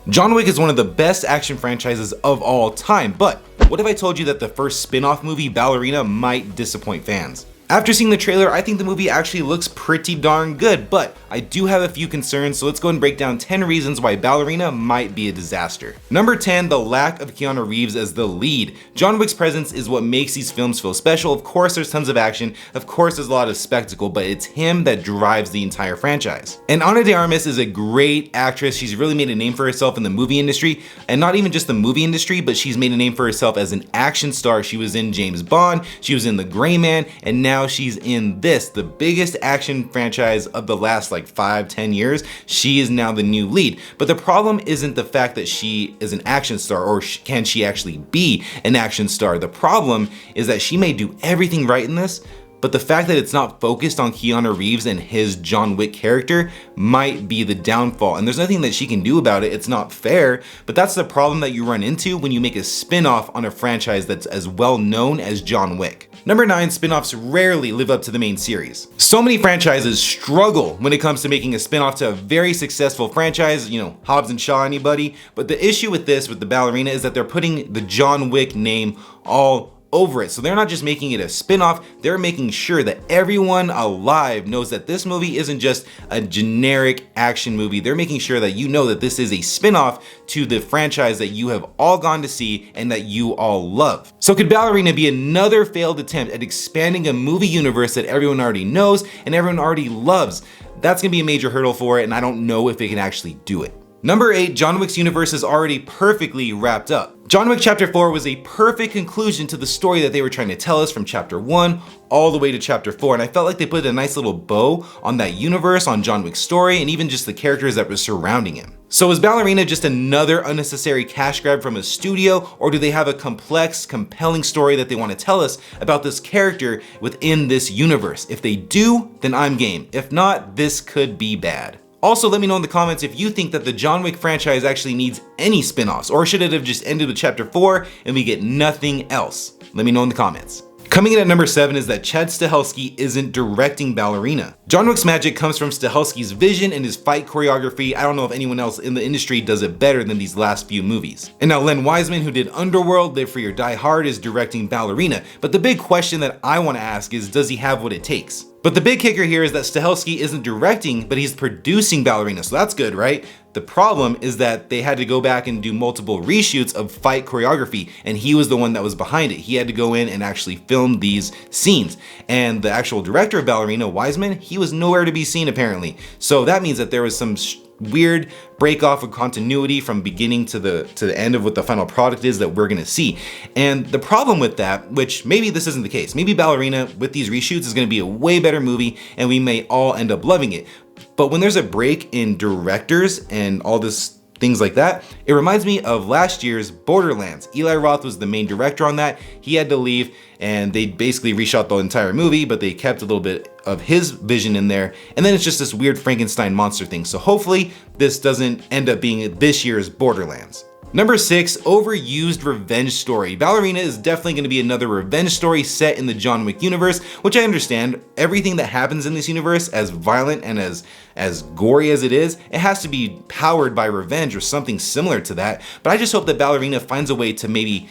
John Wick is one of the best action franchises of all time, but what if I told you that the first spin-off movie, Ballerina, might disappoint fans? After seeing the trailer, I think the movie actually looks pretty darn good, but I do have a few concerns, so let's go and break down 10 reasons why Ballerina might be a disaster. Number 10, the lack of Keanu Reeves as the lead. John Wick's presence is what makes these films feel special. Of course, there's tons of action, of course there's a lot of spectacle, but it's him that drives the entire franchise. And Ana de Armas is a great actress. She's really made a name for herself in the movie industry, and not even just the movie industry, but she's made a name for herself as an action star. She was in James Bond, she was in The Gray Man, and now she's in this, the biggest action franchise of the last like 5-10 years. She is now the new lead. But the problem isn't the fact that she is an action star, or can she actually be an action star. The problem is that she may do everything right in this, but the fact that it's not focused on Keanu Reeves and his John Wick character might be the downfall. And there's nothing that she can do about it. It's not fair, but that's the problem that you run into when you make a spin-off on a franchise that's as well known as John Wick. Number 9, spin-offs rarely live up to the main series. So many franchises struggle when it comes to making a spin-off to a very successful franchise, you know, Hobbs and Shaw, anybody. But the issue with this, with the Ballerina, is that they're putting the John Wick name all over it. So they're not just making it a spin-off, they're making sure that everyone alive knows that this movie isn't just a generic action movie. They're making sure that you know that this is a spin-off to the franchise that you have all gone to see and that you all love. So could Ballerina be another failed attempt at expanding a movie universe that everyone already knows and everyone already loves? That's gonna be a major hurdle for it, and I don't know if it can actually do it. Number 8, John Wick's universe is already perfectly wrapped up. John Wick Chapter 4 was a perfect conclusion to the story that they were trying to tell us from Chapter 1 all the way to Chapter 4, and I felt like they put a nice little bow on that universe, on John Wick's story, and even just the characters that were surrounding him. So is Ballerina just another unnecessary cash grab from a studio, or do they have a complex, compelling story that they want to tell us about this character within this universe? If they do, then I'm game. If not, this could be bad. Also, let me know in the comments if you think that the John Wick franchise actually needs any spin-offs, or should it have just ended with Chapter 4 and we get nothing else? Let me know in the comments. Coming in at number 7 is that Chad Stahelski isn't directing Ballerina. John Wick's magic comes from Stahelski's vision and his fight choreography. I don't know if anyone else in the industry does it better than these last few movies. And now Len Wiseman, who did Underworld, Live Free or Die Hard, is directing Ballerina. But the big question that I want to ask is, does he have what it takes? But the big kicker here is that Stahelski isn't directing, but he's producing Ballerina, so that's good, right? The problem is that they had to go back and do multiple reshoots of fight choreography, and he was the one that was behind it. He had to go in and actually film these scenes. And the actual director of Ballerina, Wiseman, he was nowhere to be seen apparently. So that means that there was some weird break off of continuity from beginning to the end of what the final product is that we're gonna see. And the problem with that, which maybe this isn't the case, maybe Ballerina with these reshoots is gonna be a way better movie and we may all end up loving it. But when there's a break in directors and all this things like that, it reminds me of last year's Borderlands. Eli Roth was the main director on that. He had to leave and they basically reshot the entire movie, but they kept a little bit of his vision in there. And then it's just this weird Frankenstein monster thing. So hopefully this doesn't end up being this year's Borderlands. Number 6, overused revenge story. Ballerina is definitely going to be another revenge story set in the John Wick universe, which I understand. Everything that happens in this universe, as violent and as gory as it is, it has to be powered by revenge or something similar to that. But I just hope that Ballerina finds a way to maybe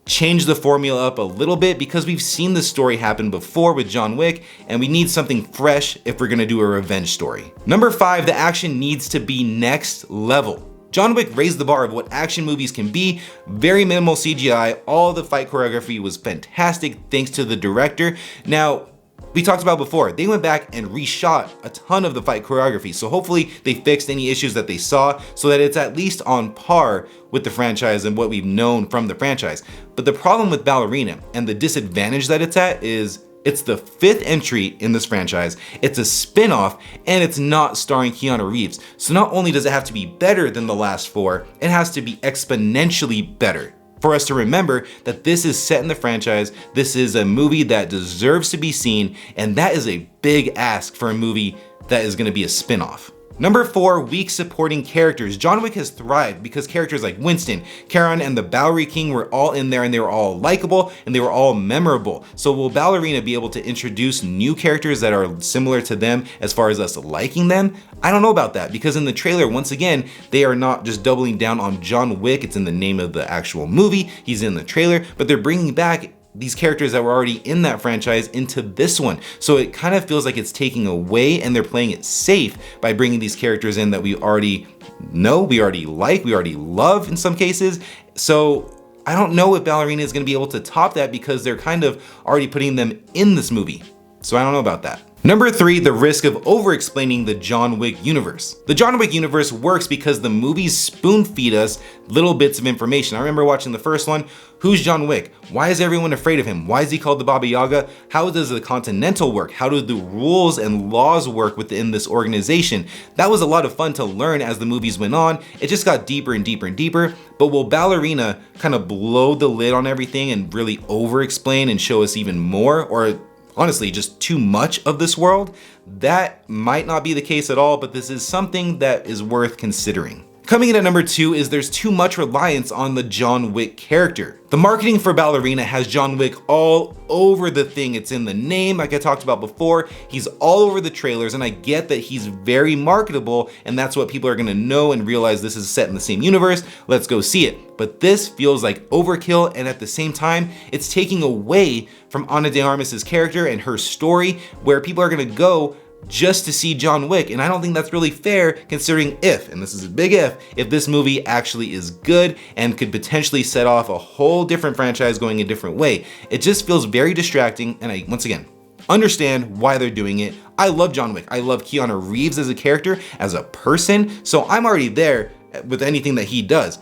change the formula up a little bit, because we've seen this story happen before with John Wick and we need something fresh if we're going to do a revenge story. Number 5, the action needs to be next level. John Wick raised the bar of what action movies can be. Very minimal CGI, all the fight choreography was fantastic thanks to the director. Now, we talked about before, they went back and reshot a ton of the fight choreography, so hopefully they fixed any issues that they saw so that it's at least on par with the franchise and what we've known from the franchise. But the problem with Ballerina and the disadvantage that it's at is it's the 5th entry in this franchise, it's a spin-off, and it's not starring Keanu Reeves. So not only does it have to be better than the last 4, it has to be exponentially better for us to remember that this is set in the franchise, this is a movie that deserves to be seen, and that is a big ask for a movie that is gonna be a spin-off. Number 4, weak supporting characters. John Wick has thrived because characters like Winston, Karen, and the Bowery King were all in there and they were all likable and they were all memorable. So will Ballerina be able to introduce new characters that are similar to them as far as us liking them? I don't know about that, because in the trailer, once again, they are not just doubling down on John Wick. It's in the name of the actual movie. He's in the trailer, but they're bringing back these characters that were already in that franchise into this one. So it kind of feels like it's taking away, and they're playing it safe by bringing these characters in that we already know, we already like, we already love in some cases. So I don't know if Ballerina is going to be able to top that, because they're kind of already putting them in this movie. So I don't know about that. Number 3, the risk of over-explaining the John Wick universe. The John Wick universe works because the movies spoon-feed us little bits of information. I remember watching the first one. Who's John Wick? Why is everyone afraid of him? Why is he called the Baba Yaga? How does the Continental work? How do the rules and laws work within this organization? That was a lot of fun to learn as the movies went on. It just got deeper and deeper and deeper. But will Ballerina kind of blow the lid on everything and really over-explain and show us even more? Or honestly, just too much of this world? That might not be the case at all, but this is something that is worth considering. Coming in at number 2 is there's too much reliance on the John Wick character. The marketing for Ballerina has John Wick all over the thing. It's in the name, like I talked about before. He's all over the trailers, and I get that he's very marketable, and that's what people are gonna know and realize this is set in the same universe. Let's go see it. But this feels like overkill, and at the same time, it's taking away from Ana de Armas's character and her story, where people are gonna go just to see John Wick, and I don't think that's really fair, considering if, and this is a big if this movie actually is good and could potentially set off a whole different franchise going a different way. It just feels very distracting, and I, once again, understand why they're doing it. I love John Wick. I love Keanu Reeves as a character, as a person, so I'm already there with anything that he does.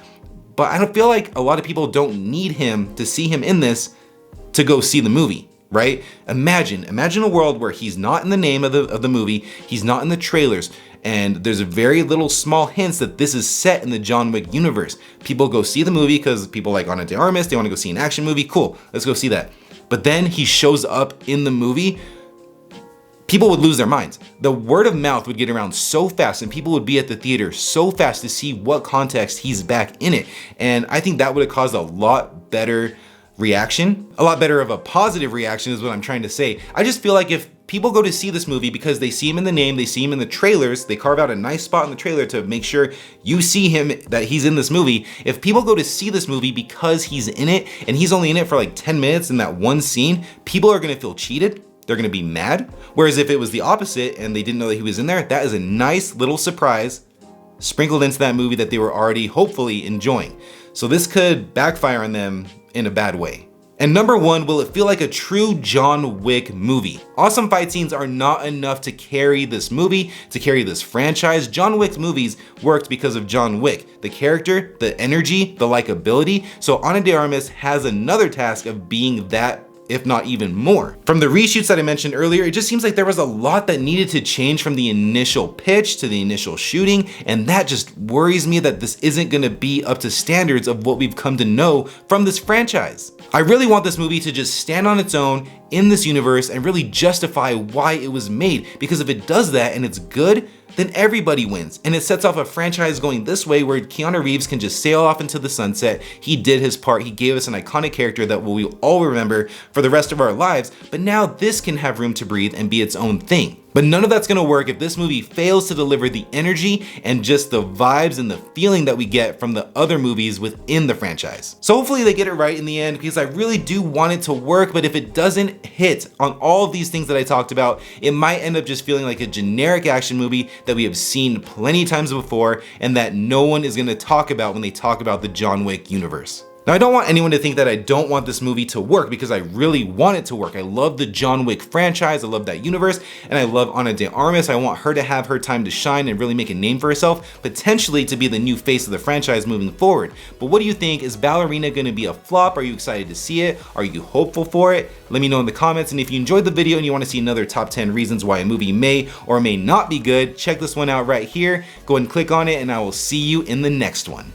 But I don't feel like a lot of people don't need him to see him in this to go see the movie. Right? Imagine a world where he's not in the name of the movie, he's not in the trailers, and there's a very little small hints that this is set in the John Wick universe. People go see the movie because people like Ana de Armas, they want to go see an action movie, cool, let's go see that. But then he shows up in the movie, people would lose their minds. The word of mouth would get around so fast, and people would be at the theater so fast to see what context he's back in it. And I think that would have caused a lot better reaction, a lot better of a positive reaction is what I'm trying to say. I just feel like if people go to see this movie because they see him in the name, they see him in the trailers, they carve out a nice spot in the trailer to make sure you see him, that he's in this movie. If people go to see this movie because he's in it and he's only in it for like 10 minutes in that one scene, people are gonna feel cheated. They're gonna be mad. Whereas if it was the opposite and they didn't know that he was in there, that is a nice little surprise sprinkled into that movie that they were already hopefully enjoying. So this could backfire on them in a bad way. And number 1, will it feel like a true John Wick movie? Awesome fight scenes are not enough to carry this movie, to carry this franchise. John Wick's movies worked because of John Wick. The character, the energy, the likability. So Ana de Armas has another task of being that, if not even more. From the reshoots that I mentioned earlier, it just seems like there was a lot that needed to change from the initial pitch to the initial shooting, and that just worries me that this isn't gonna be up to standards of what we've come to know from this franchise. I really want this movie to just stand on its own in this universe and really justify why it was made, because if it does that and it's good, then everybody wins. And it sets off a franchise going this way where Keanu Reeves can just sail off into the sunset. He did his part. He gave us an iconic character that we'll all remember for the rest of our lives. But now this can have room to breathe and be its own thing. But none of that's gonna work if this movie fails to deliver the energy and just the vibes and the feeling that we get from the other movies within the franchise. So hopefully they get it right in the end, because I really do want it to work, but if it doesn't hit on all of these things that I talked about, it might end up just feeling like a generic action movie that we have seen plenty times before and that no one is gonna talk about when they talk about the John Wick universe. Now, I don't want anyone to think that I don't want this movie to work, because I really want it to work. I love the John Wick franchise, I love that universe, and I love Ana de Armas. I want her to have her time to shine and really make a name for herself, potentially to be the new face of the franchise moving forward. But what do you think? Is Ballerina gonna be a flop? Are you excited to see it? Are you hopeful for it? Let me know in the comments, and if you enjoyed the video and you wanna see another top 10 reasons why a movie may or may not be good, check this one out right here. Go ahead and click on it, and I will see you in the next one.